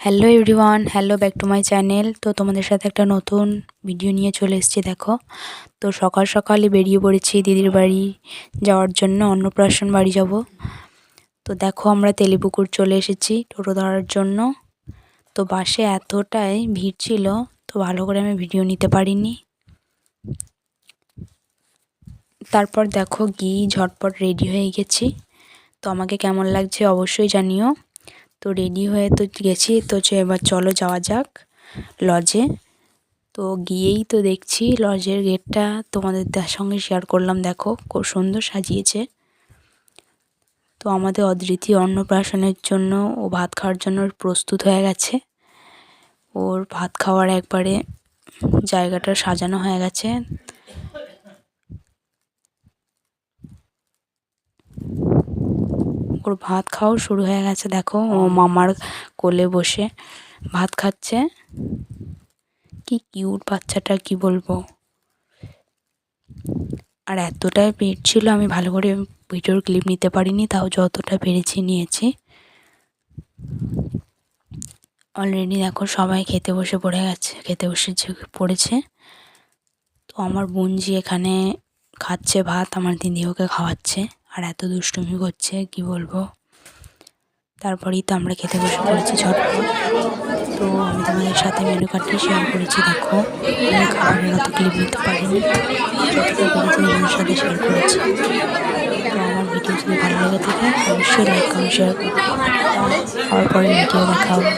Hello everyone, hello back to my channel. তো তোমাদের সাথে একটা নতুন ভিডিও নিয়ে চলে এসেছি। দেখো, তো সকাল সকালই বেরিয়ে পড়েছি দিদির বাড়ি যাওয়ার জন্য, অন্নপ্রাশন বাড়ি যাব। তো দেখো, আমরা তেলিপুকুর চলে এসেছি টোটো ধরার জন্য। তো বাসে এতটাই ভিড় ছিল, তো ভালো করে আমি ভিডিও নিতে পারিনি। তারপর দেখো গিয়ে ঝটপট রেডি হয়ে গেছি। তো আমাকে কেমন লাগছে অবশ্যই জানিও। তো রেডি হয়ে তো গেছি, তো এবার চলো যাওয়া যাক লজে। তো গিয়েই তো দেখছি লজের গেটটা তোমাদের সঙ্গে শেয়ার করলাম। দেখো খুব সুন্দর সাজিয়েছে। তো আমাদের অদ্বিতি অন্নপ্রাশনের জন্য ও ভাত খাওয়ার জন্য প্রস্তুত হয়ে গেছে। ওর ভাত খাওয়ার একবারে জায়গাটা সাজানো হয়ে গেছে। ওর ভাত খাওয়া শুরু হয়ে গেছে। দেখো, ও মামার কোলে বসে ভাত খাচ্ছে। কি কিউট বাচ্চাটা, কি বলবো। আর এতটাই পেট ছিল, আমি ভালো করে ভিডিওর ক্লিপ নিতে পারিনি, তাও যতটা পেরেছি নিয়েছি। অলরেডি দেখো সবাই খেতে বসে পড়েছে। তো আমার বোনজি এখানে খাচ্ছে ভাত, আমার দিদি ওকে খাওয়াচ্ছে, আর এত দুষ্টুমি করছে কি বলবো। তারপরেই তো আমরা খেতে বসে পড়েছি ঝটপট। তো আমি তোমাদের সাথে মেনু কার্ডটি শেয়ার করেছি। দেখো, আমি খাবারের অত ক্লিপ নিতে পারিনি, যতটা পেরেছি তোমাদের সাথে শেয়ার করেছি। তো আমার ভিডিও যদি ভালো লেগে থাকে অবশ্যই লাইক কমেন্ট শেয়ার করো। খাওয়ার পরে ভিডিও দেখা হবে।